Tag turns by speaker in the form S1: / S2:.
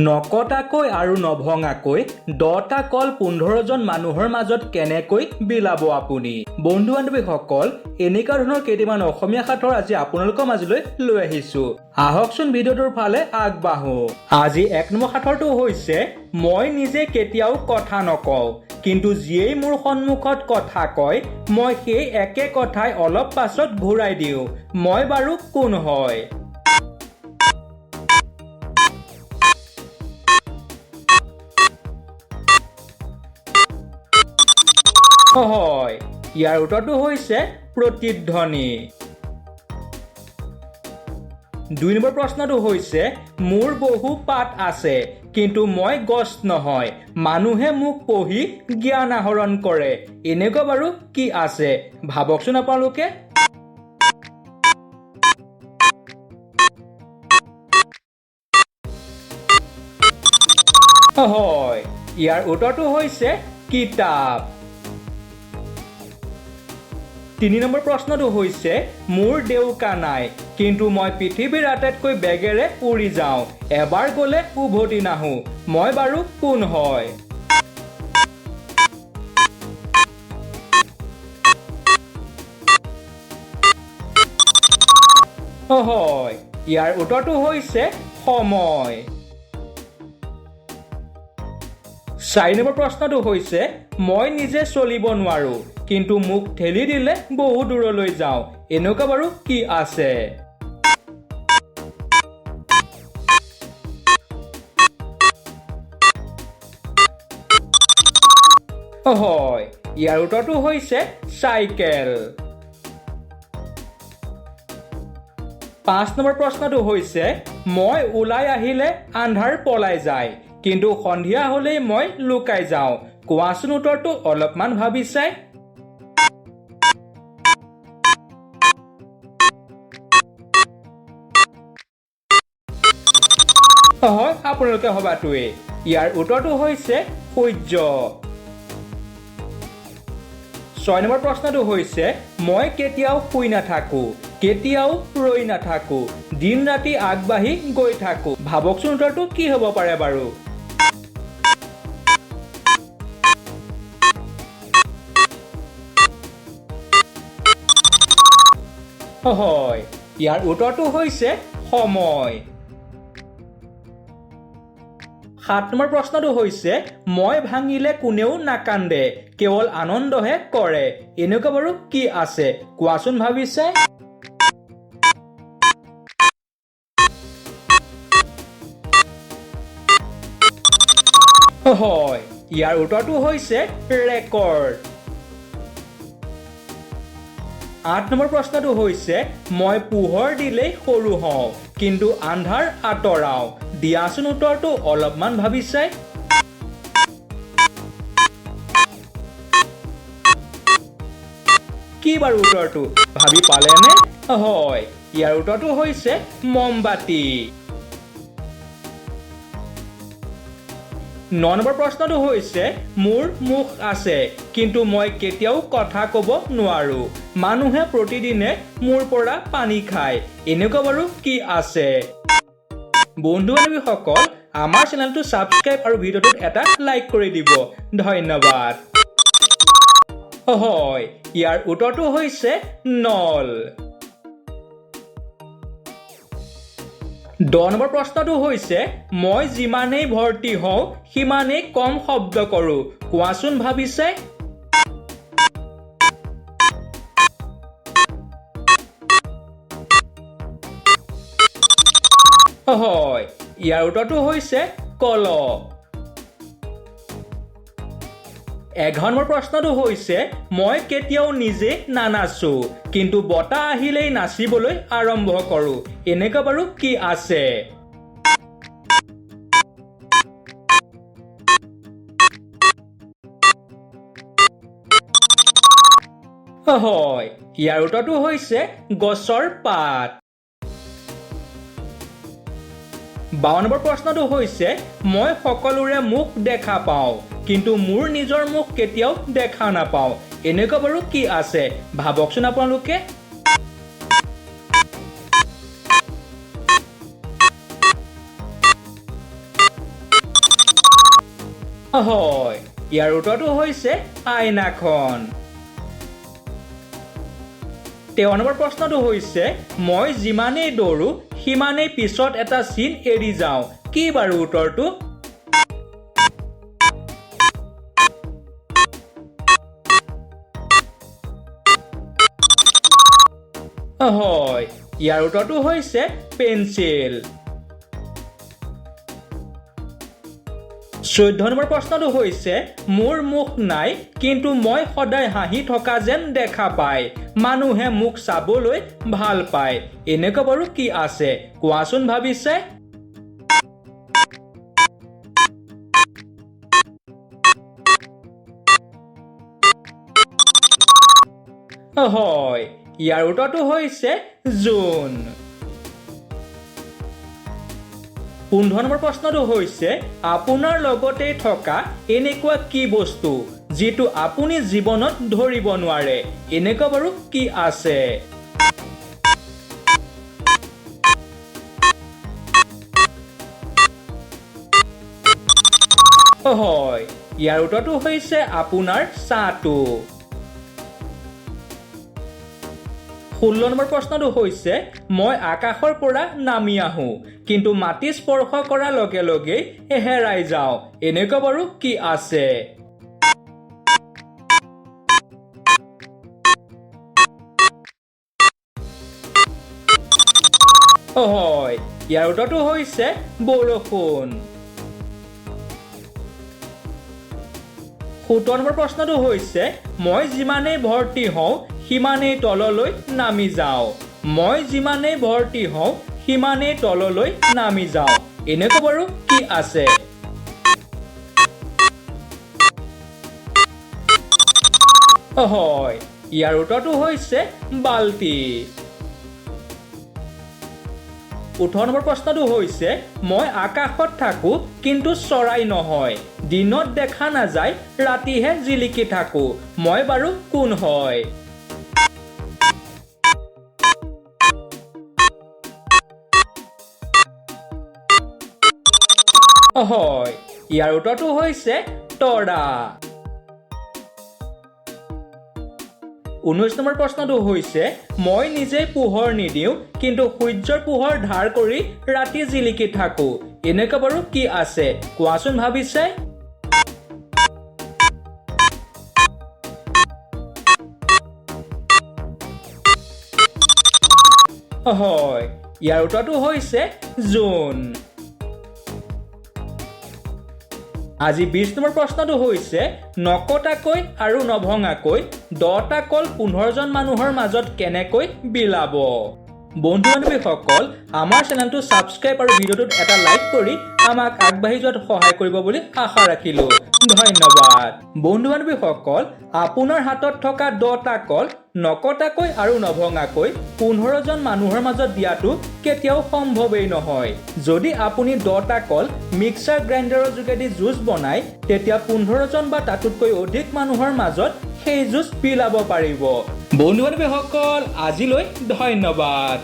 S1: নকটাকৈ আৰু নভঙাকৈ 10টা কল 15জন মানুহৰ মাজত কেনেকৈ বিলাব আপুনি। বন্ধু বান্ধৱীসকল, এনেকুৱা ধৰণৰ কেইটামান অসমীয়া সাঁথৰ আজি আপোনালোকৰ মাজলৈ লৈ আহিছো। আহকচোন ভিডিঅ'টোৰ ফালে আগবাঢ়ো। আজি 1 নম্বৰ সাঁথৰটো হৈছে মই নিজে কেতিয়াও কথা নকওঁ, কিন্তু যিয়েই মোৰ সন্মুখত কথা কয় মই সেই একে কথাই অলপ পাছত ঘূৰাই দিওঁ। মই বাৰু কোন হয়? হয়, ইয়াৰ উত্তৰটো হৈছে প্ৰতিধ্বনি। 2 নম্বৰ প্ৰশ্নটো হৈছে মোৰ বহু পাত আছে কিন্তু মই গছ নহয়, মানুহে মোক পঢ়ি জ্ঞান আহৰণ কৰে। এনেকুৱা বাৰু কি আছে? ভাবকচোন আপোনালোকে। হয়, ইয়াৰ উত্তৰটো হৈছে কিতাপ। 3 নম্বৰ প্ৰশ্নটো হৈছে মোৰ ডেউকা নাই কিন্তু মই পৃথিৱীৰ আটাইতকৈ বেগেৰে উৰি যাওঁ, এবাৰ গ'লে উভতি নাহো। মই বাৰু কোন হয়? হয়, ইয়াৰ উত্তৰটো হৈছে সময়। 4 নম্বৰ প্ৰশ্নটো হৈছে মই নিজে চলিব নোৱাৰো কিন্তু মোক ঠেলি দিলে বহু দূৰলৈ যাওঁ। এনেকুৱা বাৰু কি আছে? হয়, ইয়াৰ উত্তৰটো হৈছে চাইকেল। 5 নম্বৰ প্ৰশ্নটো হৈছে মই ওলাই আহিলে আন্ধাৰ পলাই যায় কিন্তু সন্ধিয়া হলেই মই লুকাই যাওঁ। কোৱাচোন উত্তৰটো অলপমান ভাবি চাই। হয়, আপোনালোকে ভবাটোৱেই। ইয়াৰ উত্তৰটো হৈছে সূৰ্য। 6 নম্বৰ প্ৰশ্নটো হৈছে মই কেতিয়াও শুই নাথাকো, কেতিয়াও ৰৈ নাথাকো, দিন ৰাতি আগবাঢ়ি গৈ থাকো। ভাবকচোন উত্তৰটো কি হ'ব পাৰে বাৰু? হয়, ইয়াৰ উত্তৰটো হৈছে সময়। 7 নম্বৰ প্ৰশ্নটো হৈছে মই ভাঙিলে কোনেও নাকান্দে, কেৱল আনন্দহে কৰে। এনেকুৱা বাৰু কি আছে? কোৱাচোন ভাবিছে। হয়, ইয়াৰ উত্তৰটো হৈছে ৰেকৰ্ড। 8 নম্বৰ প্ৰশ্নটো হৈছে মই পোহৰ দিলেই সৰু হওঁ কিন্তু আন্ধাৰ আঁতৰাও। দিয়াচোন উত্তৰটো অলপমান ভাবি চাই। কি বাৰু উত্তৰটো ভাবি পালেনে? হয়, ইয়াৰ উত্তৰটো হৈছে মমবাতি। 9 নম্বৰ প্ৰশ্নটো হৈছে মোৰ মুখ আছে কিন্তু মই কেতিয়াও কথা ক'ব নোৱাৰো, মানুহে প্ৰতিদিনে মোৰ পৰা পানী খায়। এনেকুৱা বাৰু কি আছে? বন্ধু বান্ধৱীসকল, আমাৰ চেনেলটো ছাবস্ক্ৰাইব আৰু ভিডিঅ'টোত এটা লাইক কৰি দিব। ধন্যবাদ। হয়, ইয়াৰ উত্তৰটো হৈছে নল। 10 নম্বৰ প্ৰশ্নটো হৈছে মই যিমানেই ভৰ্তি হওঁ সিমানেই কম শব্দ কৰোঁ। কোৱাচোন ভাবিছে। হয়, ইয়াৰ উত্তৰটো হৈছে কলহ। 11 নম্বৰ প্ৰশ্নটো হৈছে মই কেতিয়াও নিজে নানাচো কিন্তু বতাহ আহিলেই নাচিবলৈ আৰম্ভ কৰোঁ। এনেকুৱা বাৰু কি আছে? হয়, ইয়াৰ উত্তৰটো হৈছে গছৰ পাত। 52 নম্বৰ প্ৰশ্নটো হৈছে মই সকলোৰে মুখ দেখা পাওঁ কিন্তু মোৰ নিজৰ মুখ কেতিয়াও দেখা নাপাওঁ। এনেকুৱা বাৰু কি আছে? ভাবকচোন আপোনালোকে। হয়, ইয়াৰ উত্তৰটো হৈছে আইনাখন। 13 নম্বৰ প্ৰশ্নটো হৈছে মই যিমানেই দৌৰো সিমানেই পিছত এটা চিন এৰি যাওঁ, কি বাৰু উত্তৰটো? হয়, ইয়াৰ উত্তৰটো হৈছে পেঞ্চিল। 14 নম্বৰ প্ৰশ্নটো হৈছে মোৰ মুখ নাই কিন্তু মই সদায় হাঁহি থকা যেন দেখা পায়, মানুহে মোক চাবলৈ ভাল পায়, এনেকুৱা বাৰু কি আছে কোৱাচোন ভাবিছে? হয়, ইয়াৰ উত্তৰটো হৈছে জোন। 15 নম্বৰ প্ৰশ্নটো হৈছে আপোনাৰ লগতে থকা এনেকুৱা কি বস্তু যিটো আপুনি জীৱনত ধৰিব নোৱাৰে, এনেকুৱা বাৰু কি আছে? হয়, ইয়াৰ উত্তৰটো হৈছে আপোনাৰ ছাঁটো। 16 নম্বৰ প্ৰশ্নটো হৈছে মই আকাশৰ পৰা নামি আহোঁ কিন্তু মাটি স্পৰ্শ কৰাৰ লগে লগে হেৰাই যাওঁ, এনেকুৱা বাৰু কি আছে? হয়, ইয়াৰ উত্তৰটো হৈছে বৰষুণ। 17 নম্বৰ প্ৰশ্নটো হৈছে মই যিমানেই ভৰ্তি হওঁ সিমানেই তললৈ নামি যাওঁ, মই যিমানেই ভৰ্তি হওঁ সিমানেই তললৈ নামি যাওঁ, এনেকুৱা বাৰু কি আছে? হয়, ইয়াৰ উত্তৰটো হৈছে বাল্টি। 18 নম্বৰ প্ৰশ্নটো হৈছে মই আকাশত থাকো কিন্তু চৰাই নহয়, দিনত দেখা নাযায় ৰাতিহে জিলিকি থাকো, মই বাৰু কোন হয়? হয়, ইয়াৰ উত্তৰটো হৈছে তৰা। 19 নম্বৰ প্ৰশ্নটো হৈছে মই নিজেই পোহৰ নিদিওঁ কিন্তু সূৰ্যৰ পোহৰ ধাৰ কৰি ৰাতি জিলিকি থাকো, এনেকুৱা বাৰু কি আছে কোৱাচোন ভাবিছে? হয়, ইয়াৰ উত্তৰটো হৈছে জোন। আজি 20 নম্বৰ প্ৰশ্নটো হৈছে নকটাকৈ আৰু নভঙাকৈ 10টা কল 15 জন মানুহৰ মাজত কেনেকৈ বিলাব? বন্ধু বান্ধৱীসকল আমাৰ চেনেলটো ছাবস্ক্ৰাইব আৰু ভিডিঅ'টোত এটা লাইক কৰি আমাক আগবাঢ়ি যোৱাত সহায় কৰিব বুলি আশা ৰাখিলোঁ। ধন্যবাদ। বন্ধু বান্ধৱীসকল আপোনাৰ হাতত থকা 10টা কল নকটাকৈ আৰু নভঙাকৈ 15 জন মানুহৰ মাজত দিয়াটো কেতিয়াও সম্ভৱেই নহয়। যদি আপুনি 10টা কল মিক্সাৰ গ্ৰাইণ্ডাৰৰ যোগেদি জুচ বনায় তেতিয়া 15 জন বা তাতোতকৈ অধিক মানুহৰ মাজত সেই জুচ বিলাব পাৰিব। বন্ধু বান্ধৱীসকল আজিলৈ ধন্যবাদ।